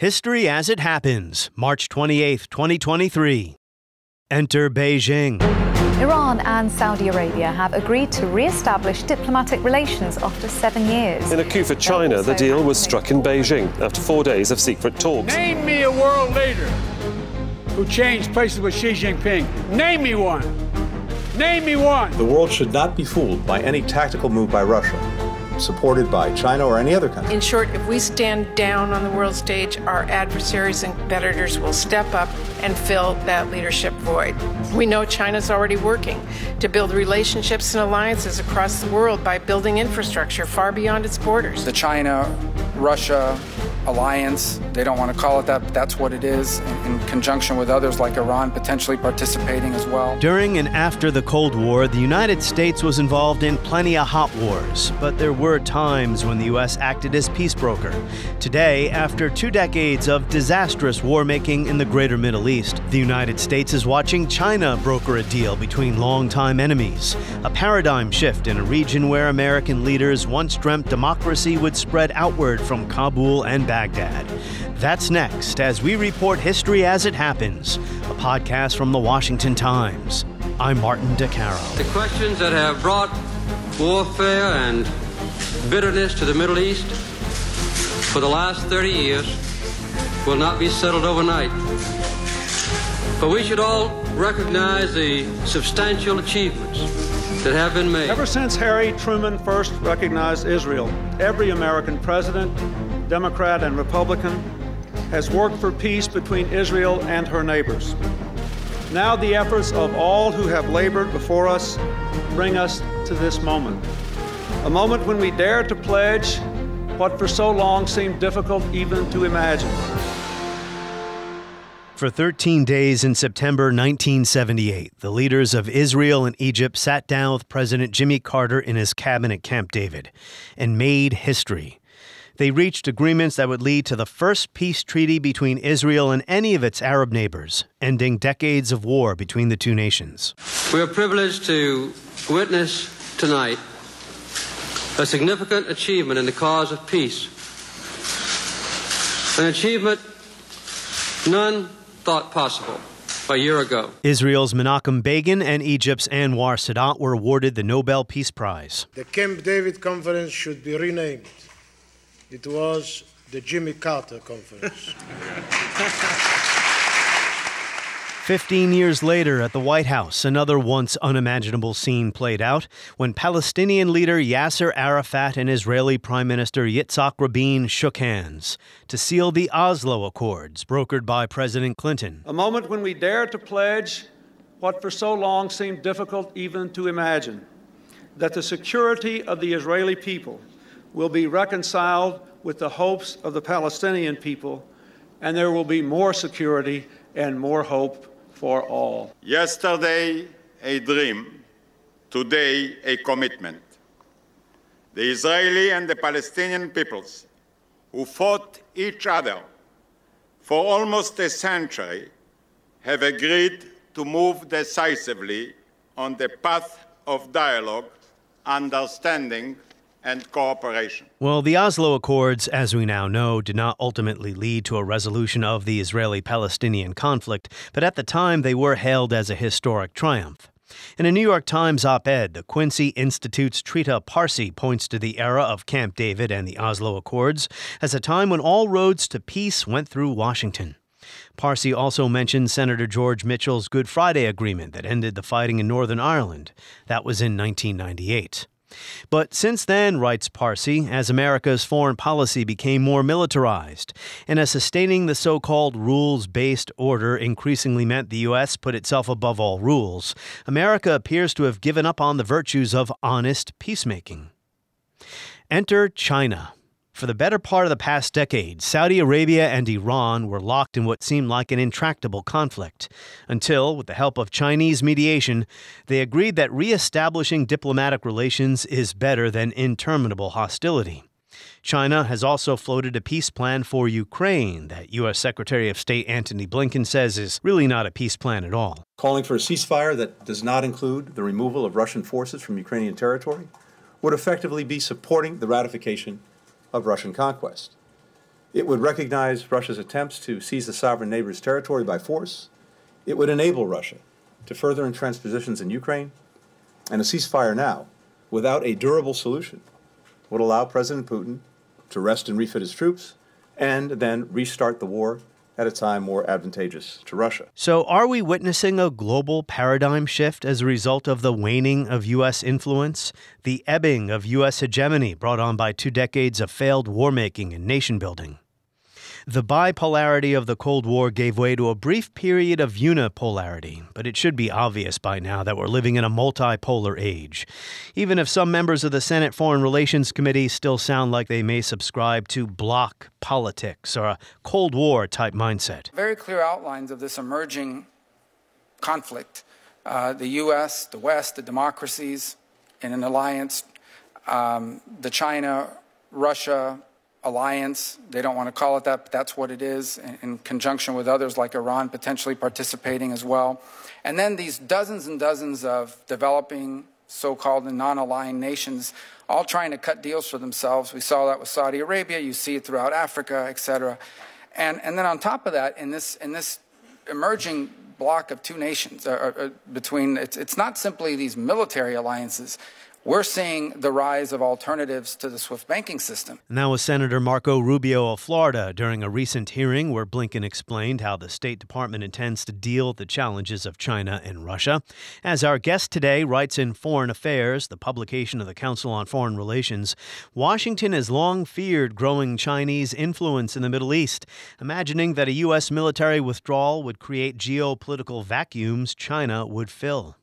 History as it happens, March 28, 2023. Enter Beijing. Iran and Saudi Arabia have agreed to re-establish diplomatic relations after 7 years. In a coup for China, the deal was struck in Beijing after 4 days of secret talks. Name me a world leader who changed places with Xi Jinping. Name me one. Name me one. The world should not be fooled by any tactical move by Russia, supported by China or any other country. In short, if we stand down on the world stage, our adversaries and competitors will step up and fill that leadership void. We know China's already working to build relationships and alliances across the world by building infrastructure far beyond its borders. The China-Russia alliance, they don't want to call it that, but that's what it is, in conjunction with others like Iran potentially participating as well. During and after the Cold War, the United States was involved in plenty of hot wars, but there were times when the U.S. acted as peace broker. Today, after 2 decades of disastrous war-making in the greater Middle East, the United States is watching China broker a deal between longtime enemies, a paradigm shift in a region where American leaders once dreamt democracy would spread outward from Kabul and Baghdad. That's next as we report history as it happens, a podcast from the Washington Times. I'm Martin DeCaro. The questions that have brought warfare and bitterness to the Middle East for the last 30 years will not be settled overnight. But we should all recognize the substantial achievements that have been made. Ever since Harry Truman first recognized Israel, every American president, Democrat and Republican, has worked for peace between Israel and her neighbors. Now the efforts of all who have labored before us bring us to this moment. A moment when we dare to pledge what for so long seemed difficult even to imagine. For 13 days in September 1978, the leaders of Israel and Egypt sat down with President Jimmy Carter in his cabin at Camp David and made history. They reached agreements that would lead to the first peace treaty between Israel and any of its Arab neighbors, ending decades of war between the two nations. We are privileged to witness tonight a significant achievement in the cause of peace, an achievement none thought possible a year ago. Israel's Menachem Begin and Egypt's Anwar Sadat were awarded the Nobel Peace Prize. The Camp David Conference should be renamed. It was the Jimmy Carter Conference. 15 years later at the White House, another once unimaginable scene played out when Palestinian leader Yasser Arafat and Israeli Prime Minister Yitzhak Rabin shook hands to seal the Oslo Accords brokered by President Clinton. A moment when we dare to pledge what for so long seemed difficult even to imagine, that the security of the Israeli people will be reconciled with the hopes of the Palestinian people, and there will be more security and more hope for all. Yesterday, a dream. Today, a commitment. The Israeli and the Palestinian peoples, who fought each other for almost a century, have agreed to move decisively on the path of dialogue, understanding, and cooperation. Well, the Oslo Accords, as we now know, did not ultimately lead to a resolution of the Israeli-Palestinian conflict, but at the time they were hailed as a historic triumph. In a New York Times op-ed, the Quincy Institute's Trita Parsi points to the era of Camp David and the Oslo Accords as a time when all roads to peace went through Washington. Parsi also mentioned Senator George Mitchell's Good Friday Agreement that ended the fighting in Northern Ireland. That was in 1998. But since then, writes Parsi, as America's foreign policy became more militarized, and as sustaining the so-called rules-based order increasingly meant the U.S. put itself above all rules, America appears to have given up on the virtues of honest peacemaking. Enter China. For the better part of the past decade, Saudi Arabia and Iran were locked in what seemed like an intractable conflict, until, with the help of Chinese mediation, they agreed that re-establishing diplomatic relations is better than interminable hostility. China has also floated a peace plan for Ukraine that U.S. Secretary of State Antony Blinken says is really not a peace plan at all. Calling for a ceasefire that does not include the removal of Russian forces from Ukrainian territory would effectively be supporting the ratification of Russian conquest. It would recognize Russia's attempts to seize the sovereign neighbor's territory by force. It would enable Russia to further entrench positions in Ukraine. And a ceasefire now, without a durable solution, would allow President Putin to rest and refit his troops and then restart the war at a time more advantageous to Russia. So are we witnessing a global paradigm shift as a result of the waning of U.S. influence, the ebbing of U.S. hegemony brought on by 2 decades of failed war-making and nation-building? The bipolarity of the Cold War gave way to a brief period of unipolarity, but it should be obvious by now that we're living in a multipolar age, even if some members of the Senate Foreign Relations Committee still sound like they may subscribe to bloc politics or a Cold War type mindset. Very clear outlines of this emerging conflict. The U.S., the West, the democracies in an alliance, the China-Russia alliance, they don't want to call it that, but that's what it is, in conjunction with others like Iran potentially participating as well. And then these dozens and dozens of developing so-called and non-aligned nations all trying to cut deals for themselves. We saw that with Saudi Arabia, you see it throughout Africa, et cetera. And then on top of that, in this emerging block of 2 nations, it's not simply these military alliances. We're seeing the rise of alternatives to the SWIFT banking system. And that was Senator Marco Rubio of Florida during a recent hearing where Blinken explained how the State Department intends to deal with the challenges of China and Russia. As our guest today writes in Foreign Affairs, the publication of the Council on Foreign Relations, Washington has long feared growing Chinese influence in the Middle East, imagining that a U.S. military withdrawal would create geopolitical vacuums China would fill.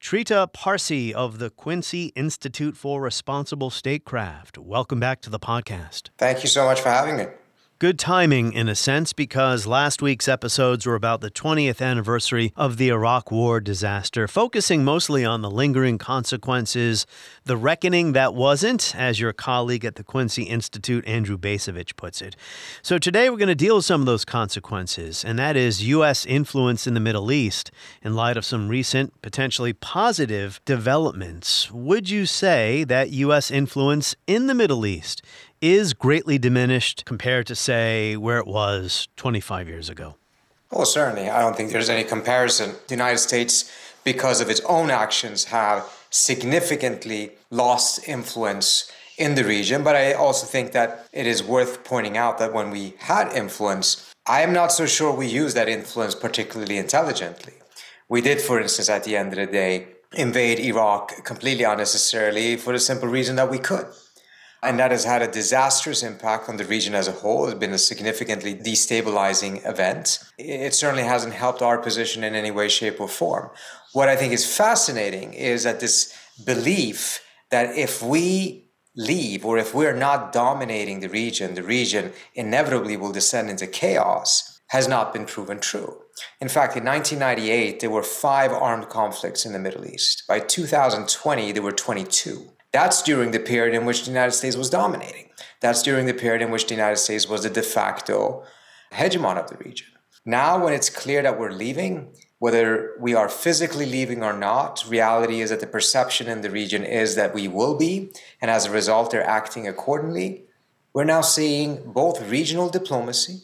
Trita Parsi of the Quincy Institute for Responsible Statecraft. Welcome back to the podcast. Thank you so much for having me. Good timing, in a sense, because last week's episodes were about the 20th anniversary of the Iraq War disaster, focusing mostly on the lingering consequences, the reckoning that wasn't, as your colleague at the Quincy Institute, Andrew Bacevich, puts it. So today we're going to deal with some of those consequences, and that is U.S. influence in the Middle East in light of some recent, potentially positive developments. Would you say that U.S. influence in the Middle East is greatly diminished compared to, say, where it was 25 years ago? Well, certainly. I don't think there's any comparison. The United States, because of its own actions, have significantly lost influence in the region. But I also think that it is worth pointing out that when we had influence, I am not so sure we used that influence particularly intelligently. We did, for instance, at the end of the day, invade Iraq completely unnecessarily for the simple reason that we could. And that has had a disastrous impact on the region as a whole. It's been a significantly destabilizing event. It certainly hasn't helped our position in any way, shape, or form. What I think is fascinating is that this belief that if we leave or if we're not dominating the region inevitably will descend into chaos has not been proven true. In fact, in 1998, there were 5 armed conflicts in the Middle East. By 2020, there were 22. That's during the period in which the United States was dominating. That's during the period in which the United States was the de facto hegemon of the region. Now, when it's clear that we're leaving, whether we are physically leaving or not, reality is that the perception in the region is that we will be, and as a result, they're acting accordingly. We're now seeing both regional diplomacy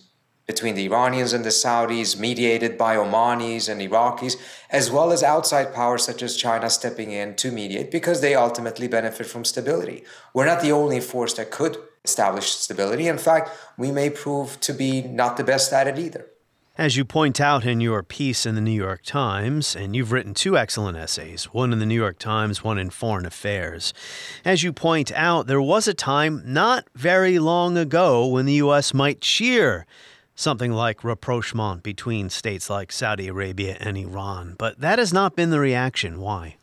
between the Iranians and the Saudis, mediated by Omanis and Iraqis, as well as outside powers such as China stepping in to mediate because they ultimately benefit from stability. We're not the only force that could establish stability. In fact, we may prove to be not the best at it either. As you point out in your piece in the New York Times, and you've written 2 excellent essays, one in the New York Times, one in Foreign Affairs. As you point out, there was a time not very long ago when the U.S. might cheer something like rapprochement between states like Saudi Arabia and Iran. But that has not been the reaction. Why?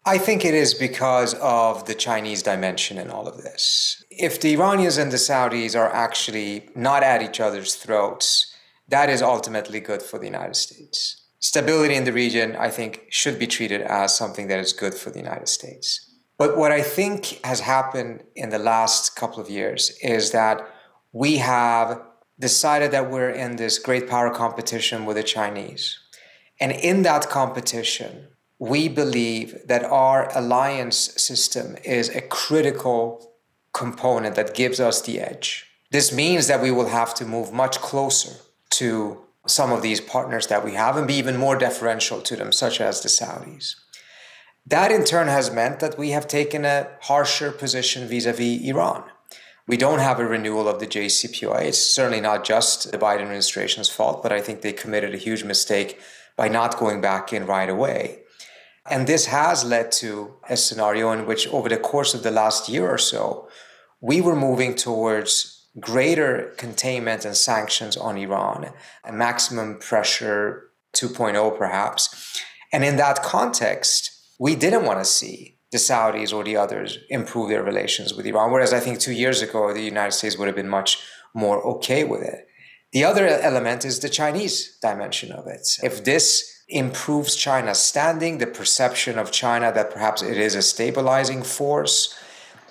I think it is because of the Chinese dimension in all of this. If the Iranians and the Saudis are actually not at each other's throats, that is ultimately good for the United States. Stability in the region, I think, should be treated as something that is good for the United States. But what I think has happened in the last couple of years is that we have decided that we're in this great power competition with the Chinese. And in that competition, we believe that our alliance system is a critical component that gives us the edge. This means that we will have to move much closer to some of these partners that we have and be even more deferential to them, such as the Saudis. That in turn has meant that we have taken a harsher position vis-a-vis Iran. We don't have a renewal of the JCPOA. It's certainly not just the Biden administration's fault, but I think they committed a huge mistake by not going back in right away. And this has led to a scenario in which over the course of the last year or so, we were moving towards greater containment and sanctions on Iran, a maximum pressure 2.0 perhaps. And in that context, we didn't want to see the Saudis or the others improve their relations with Iran, whereas I think 2 years ago, the United States would have been much more okay with it. The other element is the Chinese dimension of it. If this improves China's standing, the perception of China that perhaps it is a stabilizing force,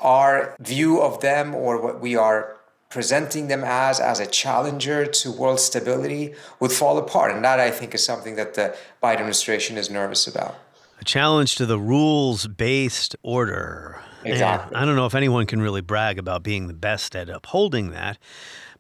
our view of them or what we are presenting them as a challenger to world stability would fall apart. And that, I think, is something that the Biden administration is nervous about. A challenge to the rules-based order. Exactly. And I don't know if anyone can really brag about being the best at upholding that.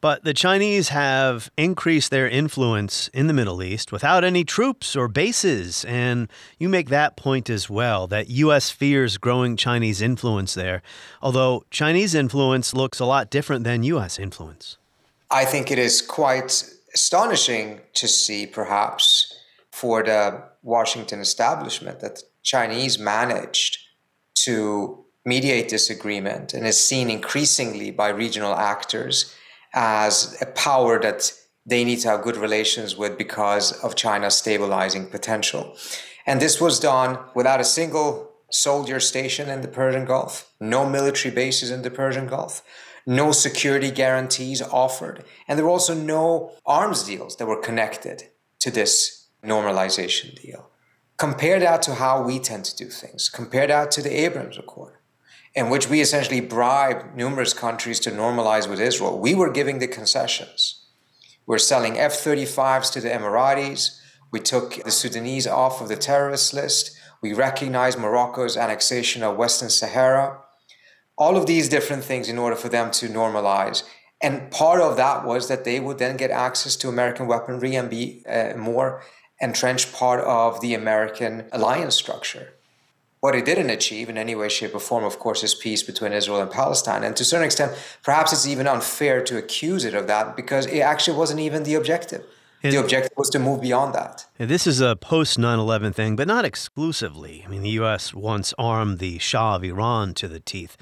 But the Chinese have increased their influence in the Middle East without any troops or bases. And you make that point as well, that U.S. fears growing Chinese influence there, although Chinese influence looks a lot different than U.S. influence. I think it is quite astonishing to see, perhaps, for the Washington establishment that the Chinese managed to mediate this agreement and is seen increasingly by regional actors as a power that they need to have good relations with because of China's stabilizing potential. And this was done without a single soldier station in the Persian Gulf, no military bases in the Persian Gulf, no security guarantees offered, and there were also no arms deals that were connected to this normalization deal. Compare that to how we tend to do things. Compare that to the Abraham Accord, in which we essentially bribed numerous countries to normalize with Israel. We were giving the concessions. We're selling F-35s to the Emiratis. We took the Sudanese off of the terrorist list. We recognized Morocco's annexation of Western Sahara. All of these different things in order for them to normalize. And part of that was that they would then get access to American weaponry and be more entrenched part of the American alliance structure. What it didn't achieve in any way, shape, or form, of course, is peace between Israel and Palestine. And to a certain extent, perhaps it's even unfair to accuse it of that because it actually wasn't even the objective. The objective was to move beyond that. This is a post-9/11 thing, but not exclusively. I mean, the U.S. once armed the Shah of Iran to the teeth.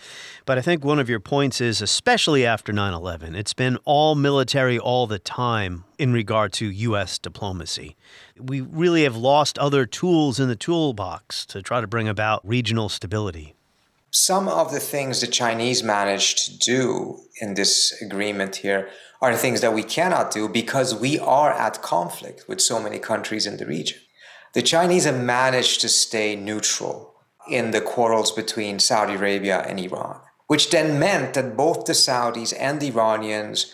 But I think one of your points is, especially after 9/11, it's been all military all the time in regard to U.S. diplomacy. We really have lost other tools in the toolbox to try to bring about regional stability. Some of the things the Chinese managed to do in this agreement here are things that we cannot do because we are at conflict with so many countries in the region. The Chinese have managed to stay neutral in the quarrels between Saudi Arabia and Iran, which then meant that both the Saudis and the Iranians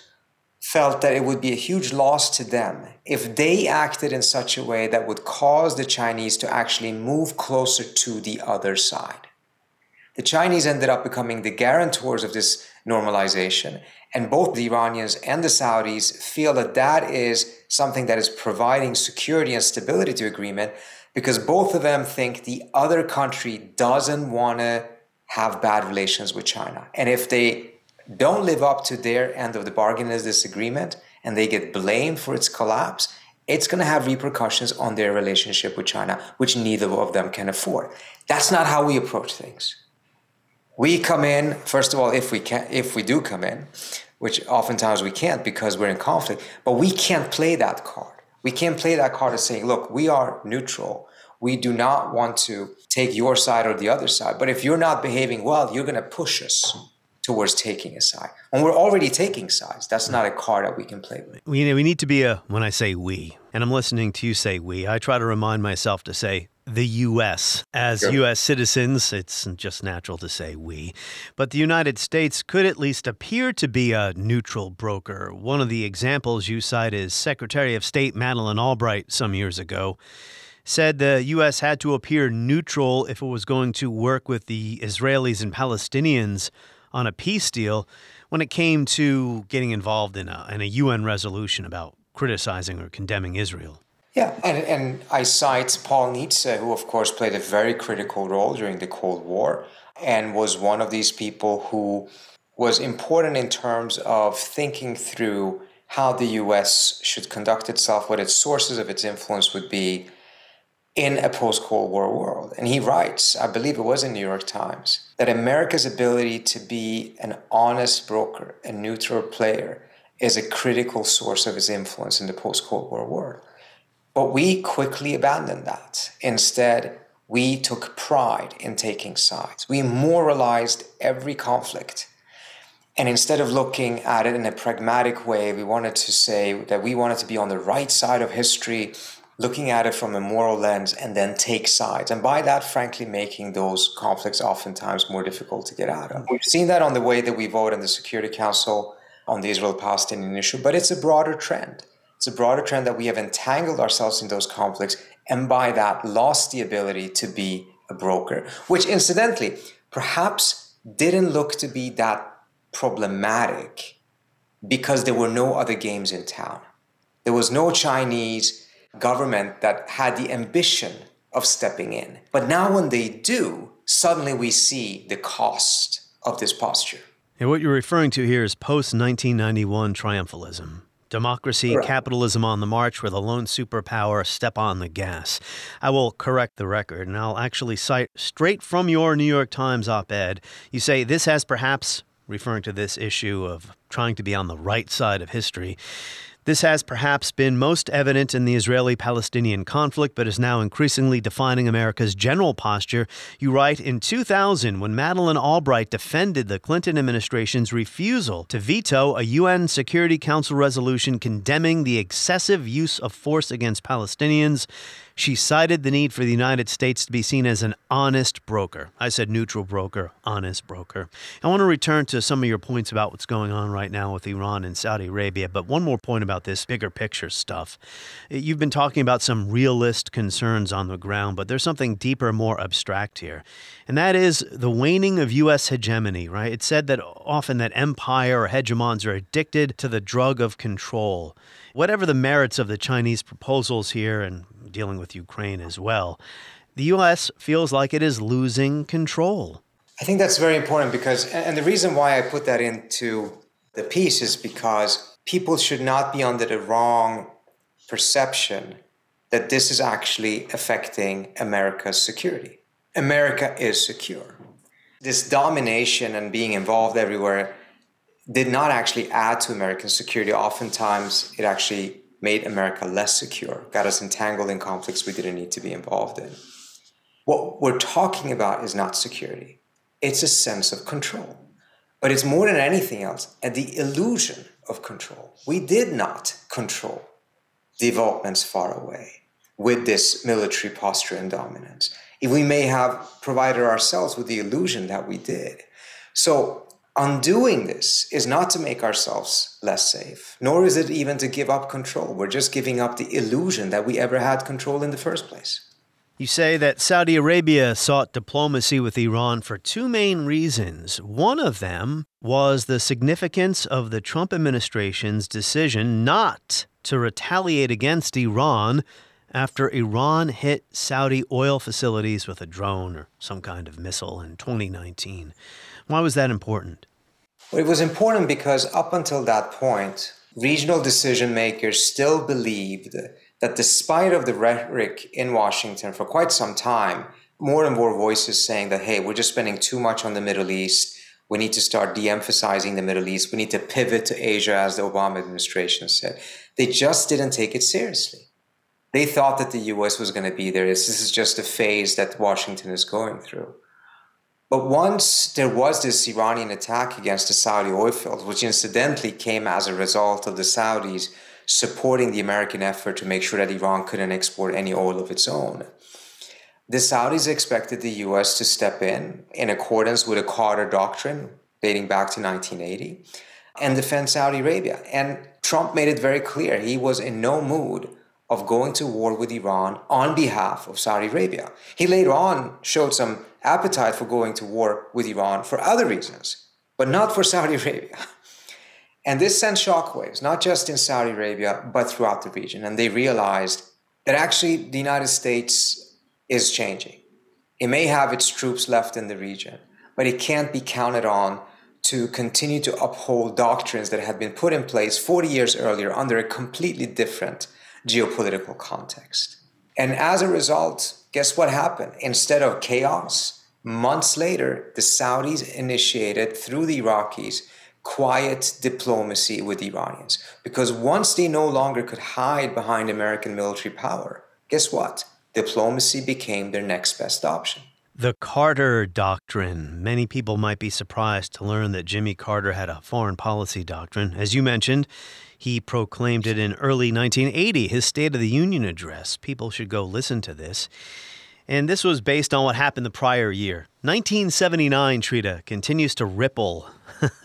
felt that it would be a huge loss to them if they acted in such a way that would cause the Chinese to actually move closer to the other side. The Chinese ended up becoming the guarantors of this normalization, and both the Iranians and the Saudis feel that that is something that is providing security and stability to agreement because both of them think the other country doesn't want to have bad relations with China. And if they don't live up to their end of the bargain as this agreement and they get blamed for its collapse, it's going to have repercussions on their relationship with China, which neither of them can afford. That's not how we approach things. We come in, first of all, if we do come in, which oftentimes we can't because we're in conflict, but we can't play that card. We can't play that card of saying, look, we are neutral. We do not want to take your side or the other side. But if you're not behaving well, you're going to push us towards taking a side. And we're already taking sides. That's not a card that we can play with. We need to be when I say we, and I'm listening to you say we, I try to remind myself to say the U.S. As U.S. citizens, it's just natural to say we. But the United States could at least appear to be a neutral broker. One of the examples you cite is Secretary of State Madeleine Albright some years ago said the U.S. had to appear neutral if it was going to work with the Israelis and Palestinians on a peace deal, when it came to getting involved in a UN resolution about criticizing or condemning Israel. Yeah, and I cite Paul Nietzsche, who of course played a very critical role during the Cold War and was one of these people who was important in terms of thinking through how the US should conduct itself, what its sources of its influence would be in a post-Cold War world. And he writes, I believe it was in New York Times, that America's ability to be an honest broker, a neutral player, is a critical source of its influence in the post-Cold War world. But we quickly abandoned that. Instead, we took pride in taking sides. We moralized every conflict. And instead of looking at it in a pragmatic way, we wanted to say that we wanted to be on the right side of history, looking at it from a moral lens, and then take sides. And by that, frankly, making those conflicts oftentimes more difficult to get out of. We've seen that on the way that we vote in the Security Council on the Israel-Palestinian issue, but it's a broader trend. It's a broader trend that we have entangled ourselves in those conflicts and by that lost the ability to be a broker, which incidentally perhaps didn't look to be that problematic because there were no other games in town. There was no Chinese government that had the ambition of stepping in. But now when they do, suddenly we see the cost of this posture. And what you're referring to here is post-1991 triumphalism. Democracy, Correct. Capitalism on the march with a lone superpower step on the gas. I will correct the record, and I'll actually cite straight from your New York Times op-ed. You say this has perhaps, referring to this issue of trying to be on the right side of history, this has perhaps been most evident in the Israeli-Palestinian conflict, but is now increasingly defining America's general posture. You write, in 2000, when Madeleine Albright defended the Clinton administration's refusal to veto a UN Security Council resolution condemning the excessive use of force against Palestinians, she cited the need for the United States to be seen as an honest broker. I said neutral broker, honest broker. I want to return to some of your points about what's going on right now with Iran and Saudi Arabia, but one more point about this bigger picture stuff. You've been talking about some realist concerns on the ground, but there's something deeper, more abstract here. And that is the waning of U.S. hegemony, right? It's said that often that empire or hegemons are addicted to the drug of control. Whatever the merits of the Chinese proposals here, and dealing with Ukraine as well, the U.S. feels like it is losing control. I think that's very important because, and the reason why I put that into the piece is because people should not be under the wrong perception that this is actually affecting America's security. America is secure. This domination and being involved everywhere did not actually add to American security. Oftentimes, it actually made America less secure, got us entangled in conflicts we didn't need to be involved in. What we're talking about is not security. It's a sense of control. But it's more than anything else, the illusion of control. We did not control developments far away with this military posture and dominance. We may have provided ourselves with the illusion that we did. So undoing this is not to make ourselves less safe, nor is it even to give up control. We're just giving up the illusion that we ever had control in the first place. You say that Saudi Arabia sought diplomacy with Iran for two main reasons. One of them was the significance of the Trump administration's decision not to retaliate against Iran after Iran hit Saudi oil facilities with a drone or some kind of missile in 2019. Why was that important? Well, it was important because up until that point, regional decision makers still believed that despite of the rhetoric in Washington for quite some time, more and more voices saying that, hey, we're just spending too much on the Middle East. We need to start de-emphasizing the Middle East. We need to pivot to Asia, as the Obama administration said. They just didn't take it seriously. They thought that the U.S. was going to be there. This is just a phase that Washington is going through. But once there was this Iranian attack against the Saudi oil fields, which incidentally came as a result of the Saudis supporting the American effort to make sure that Iran couldn't export any oil of its own, the Saudis expected the U.S. to step in accordance with a Carter doctrine dating back to 1980 and defend Saudi Arabia. And Trump made it very clear he was in no mood of going to war with Iran on behalf of Saudi Arabia. He later on showed some appetite for going to war with Iran for other reasons, but not for Saudi Arabia. And this sent shockwaves, not just in Saudi Arabia, but throughout the region. And they realized that actually the United States is changing. It may have its troops left in the region, but it can't be counted on to continue to uphold doctrines that had been put in place 40 years earlier under a completely different geopolitical context. And as a result, guess what happened? Instead of chaos, months later, the Saudis initiated, through the Iraqis, quiet diplomacy with the Iranians. Because once they no longer could hide behind American military power, guess what? Diplomacy became their next best option. The Carter Doctrine. Many people might be surprised to learn that Jimmy Carter had a foreign policy doctrine. As you mentioned, he proclaimed it in early 1980, his State of the Union address. People should go listen to this. And this was based on what happened the prior year. 1979, Trita, continues to ripple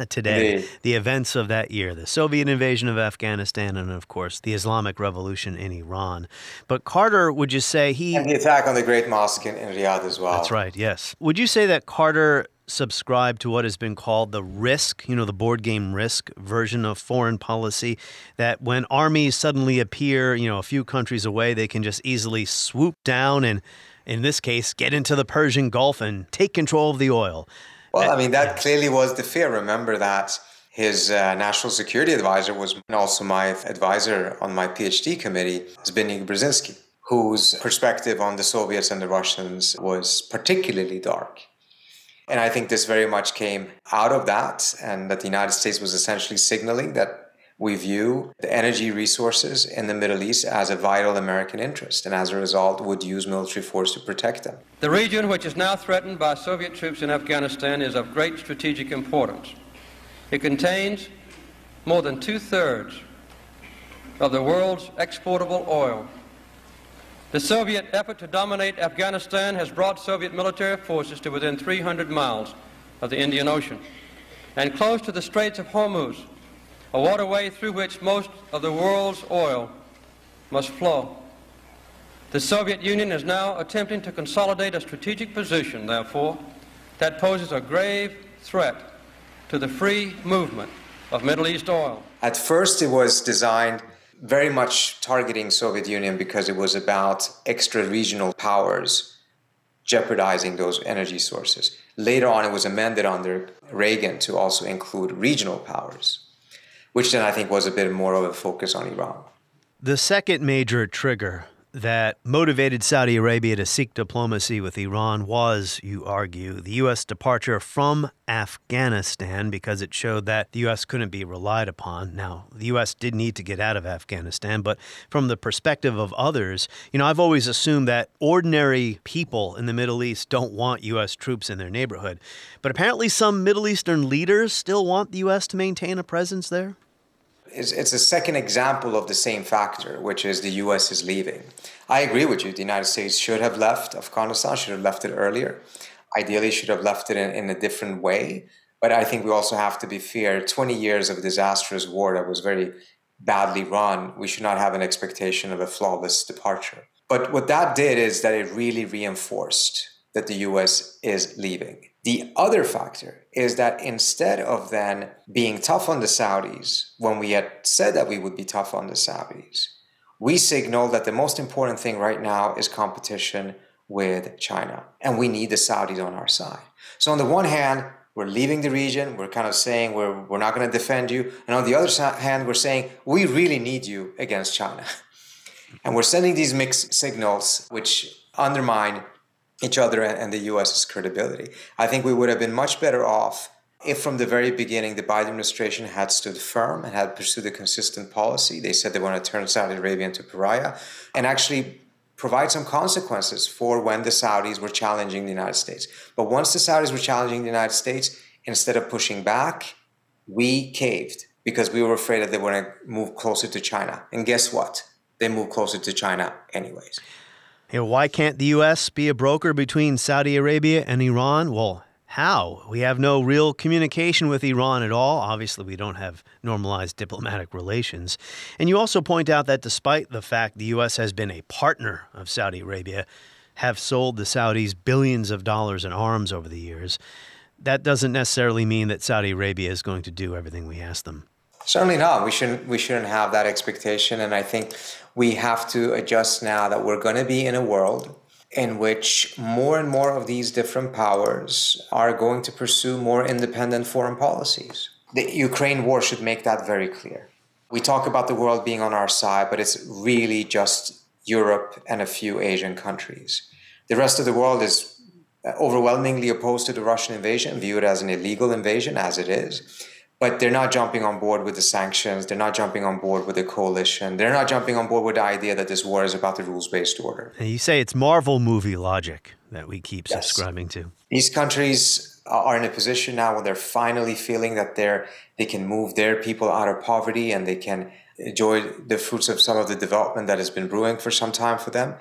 today. Indeed. The events of that year, the Soviet invasion of Afghanistan, and of course, the Islamic Revolution in Iran. But Carter, would you say And the attack on the Great Mosque in Riyadh as well. That's right, yes. Would you say that Carter subscribed to what has been called the Risk, the board game Risk version of foreign policy, that when armies suddenly appear, a few countries away, they can just easily swoop down and, in this case, get into the Persian Gulf and take control of the oil? Well, that clearly was the fear. Remember that his national security advisor was also my advisor on my PhD committee, Zbigniew Brzezinski, whose perspective on the Soviets and the Russians was particularly dark. And I think this very much came out of that, and that the United States was essentially signaling that we view the energy resources in the Middle East as a vital American interest, and as a result would use military force to protect them. The region, which is now threatened by Soviet troops in Afghanistan, is of great strategic importance. It contains more than 2/3 of the world's exportable oil. The Soviet effort to dominate Afghanistan has brought Soviet military forces to within 300 miles of the Indian Ocean and close to the Straits of Hormuz, a waterway through which most of the world's oil must flow. The Soviet Union is now attempting to consolidate a strategic position, therefore, that poses a grave threat to the free movement of Middle East oil. At first, it was designed very much targeting Soviet Union because it was about extra-regional powers jeopardizing those energy sources. Later on, it was amended under Reagan to also include regional powers, which then I think was a bit more of a focus on Iran. The second major trigger that motivated Saudi Arabia to seek diplomacy with Iran was, you argue, the U.S. departure from Afghanistan, because it showed that the U.S. couldn't be relied upon. Now, the U.S. did need to get out of Afghanistan, but from the perspective of others, I've always assumed that ordinary people in the Middle East don't want U.S. troops in their neighborhood. But apparently some Middle Eastern leaders still want the U.S. to maintain a presence there? It's a second example of the same factor, which is the U.S. is leaving. I agree with you. The United States should have left Afghanistan, should have left it earlier. Ideally, should have left it in a different way. But I think we also have to be fair. 20 years of a disastrous war that was very badly run, we should not have an expectation of a flawless departure. But what that did is that it really reinforced that the U.S. is leaving. The other factor is that instead of then being tough on the Saudis, when we had said that we would be tough on the Saudis, we signaled that the most important thing right now is competition with China. And we need the Saudis on our side. So on the one hand, we're leaving the region. We're kind of saying we're not going to defend you. And on the other hand, we're saying we really need you against China. And we're sending these mixed signals which undermine each other and the U.S.'s credibility. I think we would have been much better off if from the very beginning the Biden administration had stood firm and had pursued a consistent policy. They said they want to turn Saudi Arabia into pariah and actually provide some consequences for when the Saudis were challenging the United States. But once the Saudis were challenging the United States, instead of pushing back, we caved because we were afraid that they were going to move closer to China. And guess what? They moved closer to China anyways. Why can't the U.S. be a broker between Saudi Arabia and Iran? Well, how? We have no real communication with Iran at all. Obviously, we don't have normalized diplomatic relations. And you also point out that despite the fact the U.S. has been a partner of Saudi Arabia, have sold the Saudis billions of dollars in arms over the years, that doesn't necessarily mean that Saudi Arabia is going to do everything we ask them. Certainly not. We shouldn't have that expectation. And I think we have to adjust now that we're going to be in a world in which more and more of these different powers are going to pursue more independent foreign policies. The Ukraine war should make that very clear. We talk about the world being on our side, but it's really just Europe and a few Asian countries. The rest of the world is overwhelmingly opposed to the Russian invasion, view it as an illegal invasion, as it is. But they're not jumping on board with the sanctions. They're not jumping on board with the coalition. They're not jumping on board with the idea that this war is about the rules-based order. And you say it's Marvel movie logic that we keep subscribing to. These countries are in a position now where they're finally feeling that they can move their people out of poverty and they can enjoy the fruits of some of the development that has been brewing for some time for them.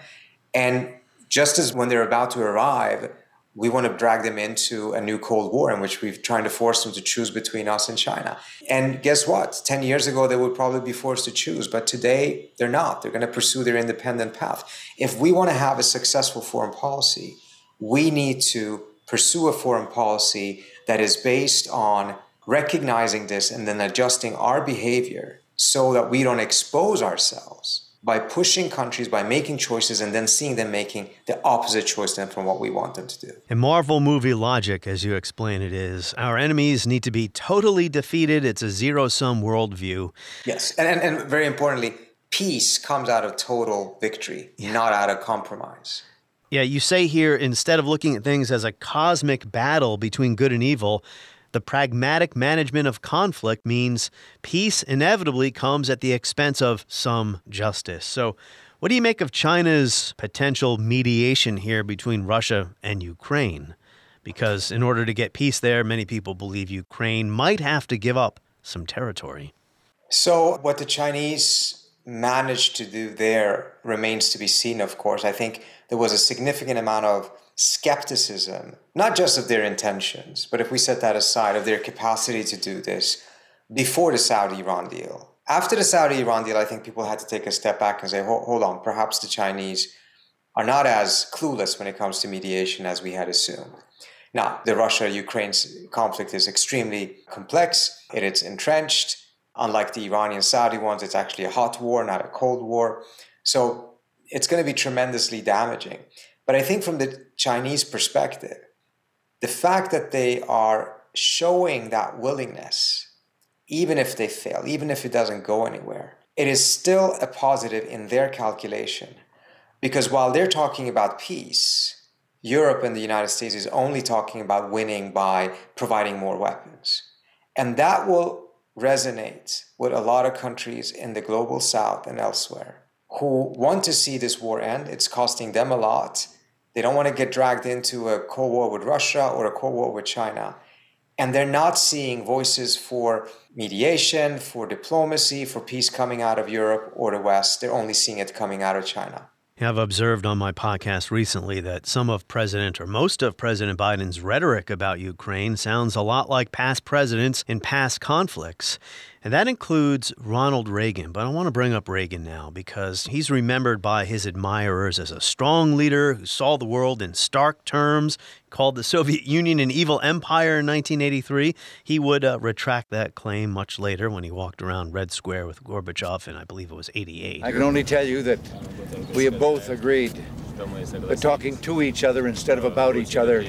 And just as when they're about to arrive, we want to drag them into a new Cold War in which we're trying to force them to choose between us and China. And guess what? 10 years ago, they would probably be forced to choose. But today, they're not. They're going to pursue their independent path. If we want to have a successful foreign policy, we need to pursue a foreign policy that is based on recognizing this and then adjusting our behavior so that we don't expose ourselves by pushing countries, by making choices, and then seeing them making the opposite choice then from what we want them to do. And Marvel movie logic, as you explain it, is our enemies need to be totally defeated. It's a zero-sum worldview. Yes, and very importantly, peace comes out of total victory, not out of compromise. Yeah, you say here, instead of looking at things as a cosmic battle between good and evil, the pragmatic management of conflict means peace inevitably comes at the expense of some justice. So what do you make of China's potential mediation here between Russia and Ukraine? Because in order to get peace there, many people believe Ukraine might have to give up some territory. So what the Chinese managed to do there remains to be seen, of course. I think there was a significant amount of skepticism, not just of their intentions, but if we set that aside, of their capacity to do this before the Saudi-Iran deal. After the Saudi-Iran deal, I think people had to take a step back and say, hold on, perhaps the Chinese are not as clueless when it comes to mediation as we had assumed. Now, the Russia-Ukraine conflict is extremely complex. It is entrenched. Unlike the Iranian-Saudi ones, it's actually a hot war, not a cold war. So it's going to be tremendously damaging. But I think from the Chinese perspective, the fact that they are showing that willingness, even if they fail, even if it doesn't go anywhere, it is still a positive in their calculation. Because while they're talking about peace, Europe and the United States is only talking about winning by providing more weapons. And that will resonate with a lot of countries in the global south and elsewhere who want to see this war end. It's costing them a lot. They don't want to get dragged into a Cold War with Russia or a Cold War with China. And they're not seeing voices for mediation, for diplomacy, for peace coming out of Europe or the West. They're only seeing it coming out of China. I've observed on my podcast recently that some of President or most of President Biden's rhetoric about Ukraine sounds a lot like past presidents in past conflicts. And that includes Ronald Reagan. But I want to bring up Reagan now because he's remembered by his admirers as a strong leader who saw the world in stark terms, called the Soviet Union an evil empire in 1983. He would retract that claim much later when he walked around Red Square with Gorbachev in, I believe it was 88. I can only tell you that we have both agreed that talking to each other instead of about each other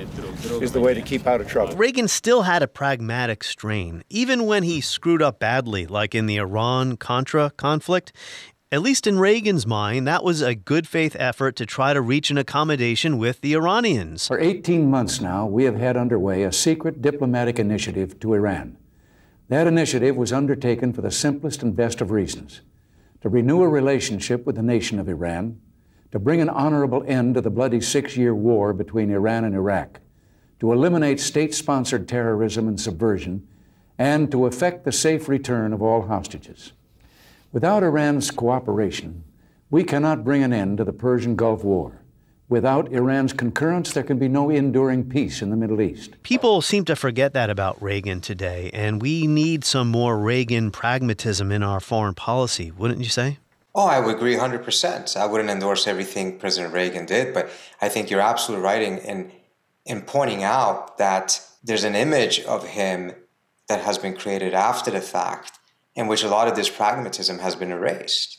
is the way to keep out of trouble. Reagan still had a pragmatic strain, even when he screwed up badly, like in the Iran-Contra conflict. At least in Reagan's mind, that was a good faith effort to try to reach an accommodation with the Iranians. For 18 months now, we have had underway a secret diplomatic initiative to Iran. That initiative was undertaken for the simplest and best of reasons: to renew a relationship with the nation of Iran, to bring an honorable end to the bloody 6-year war between Iran and Iraq, to eliminate state-sponsored terrorism and subversion, and to effect the safe return of all hostages. Without Iran's cooperation, we cannot bring an end to the Persian Gulf War. Without Iran's concurrence, there can be no enduring peace in the Middle East. People seem to forget that about Reagan today, and we need some more Reagan pragmatism in our foreign policy, wouldn't you say? Oh, I would agree 100%. I wouldn't endorse everything President Reagan did, but I think you're absolutely right in pointing out that there's an image of him that has been created after the fact in which a lot of this pragmatism has been erased.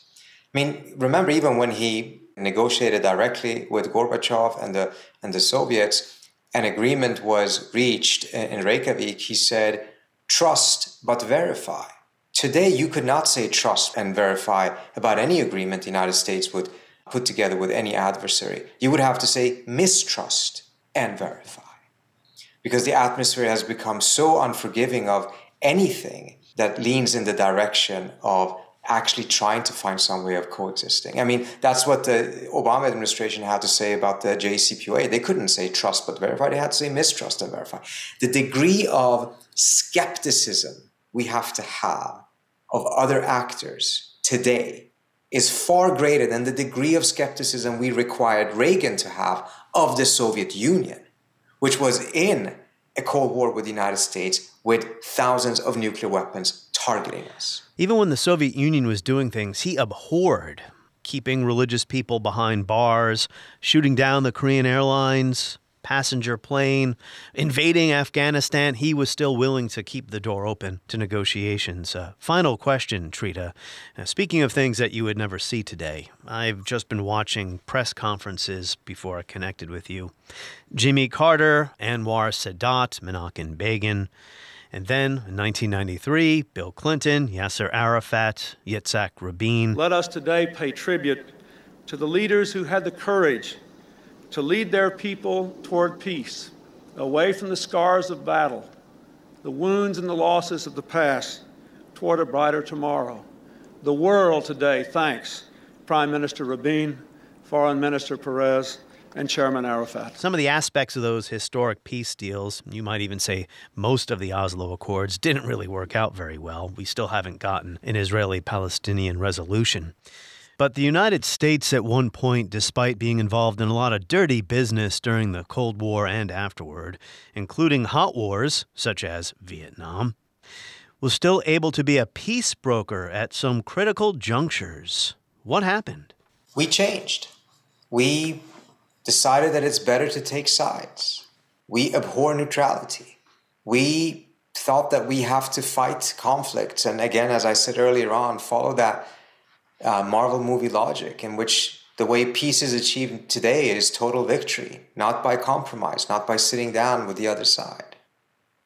I mean, remember, even when he negotiated directly with Gorbachev and the Soviets, an agreement was reached in Reykjavik. He said, trust but verify. Today, you could not say trust and verify about any agreement the United States would put together with any adversary. You would have to say mistrust and verify. Because the atmosphere has become so unforgiving of anything that leans in the direction of actually trying to find some way of coexisting. I mean, that's what the Obama administration had to say about the JCPOA. They couldn't say trust but verify. They had to say mistrust and verify. The degree of skepticism we have to have of other actors today is far greater than the degree of skepticism we required Reagan to have of the Soviet Union, which was in a Cold War with the United States with thousands of nuclear weapons targeting us. Even when the Soviet Union was doing things he abhorred, keeping religious people behind bars, shooting down the Korean Airlines passenger plane, invading Afghanistan, he was still willing to keep the door open to negotiations. Final question, Trita. Speaking of things that you would never see today, I've just been watching press conferences before I connected with you. Jimmy Carter, Anwar Sadat, Menachem Begin, and then in 1993, Bill Clinton, Yasser Arafat, Yitzhak Rabin. Let us today pay tribute to the leaders who had the courage to lead their people toward peace, away from the scars of battle, the wounds and the losses of the past, toward a brighter tomorrow. The world today thanks Prime Minister Rabin, Foreign Minister Perez, and Chairman Arafat. Some of the aspects of those historic peace deals, you might even say most of the Oslo Accords, didn't really work out very well. We still haven't gotten an Israeli-Palestinian resolution. But the United States at one point, despite being involved in a lot of dirty business during the Cold War and afterward, including hot wars such as Vietnam, was still able to be a peace broker at some critical junctures. What happened? We changed. We decided that it's better to take sides. We abhor neutrality. We thought that we have to fight conflicts. And again, as I said earlier on, follow that Marvel movie logic in which the way peace is achieved today is total victory, not by compromise, not by sitting down with the other side.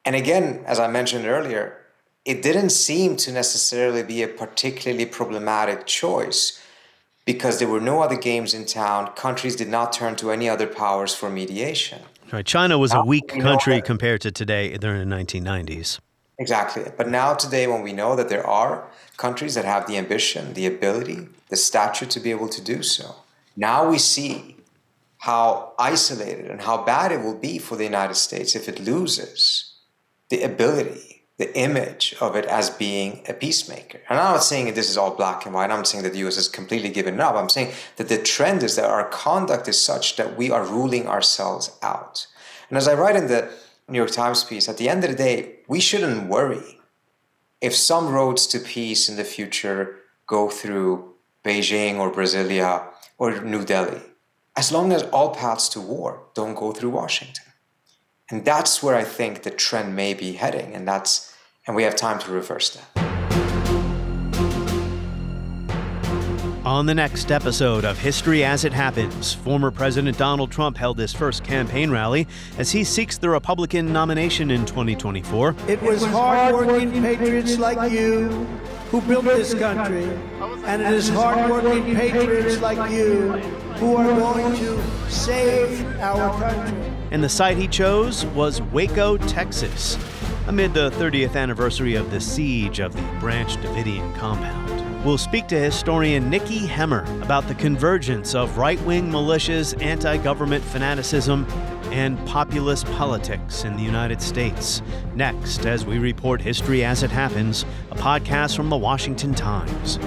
And again, as I mentioned earlier, it didn't seem to necessarily be a particularly problematic choice because there were no other games in town. Countries did not turn to any other powers for mediation. Right. China was a weak country compared to today during the 1990s. Exactly. But now today, when we know that there are countries that have the ambition, the ability, the stature to be able to do so, now we see how isolated and how bad it will be for the United States if it loses the ability, the image of it as being a peacemaker. And I'm not saying that this is all black and white. I'm not saying that the U.S. has completely given up. I'm saying that the trend is that our conduct is such that we are ruling ourselves out. And as I write in the New York Times piece, at the end of the day, we shouldn't worry if some roads to peace in the future go through Beijing or Brasilia or New Delhi, as long as all paths to war don't go through Washington. And that's where I think the trend may be heading, and we have time to reverse that. On the next episode of History as It Happens, former President Donald Trump held his first campaign rally as he seeks the Republican nomination in 2024. It was hard-working patriots like you who built this country, and it is hard-working patriots like you who are going to save our country. And the site he chose was Waco, Texas, amid the 30th anniversary of the siege of the Branch Davidian compound. We'll speak to historian Nikki Hemmer about the convergence of right-wing militias, anti-government fanaticism, and populist politics in the United States. Next, as we report History as It Happens, a podcast from the Washington Times.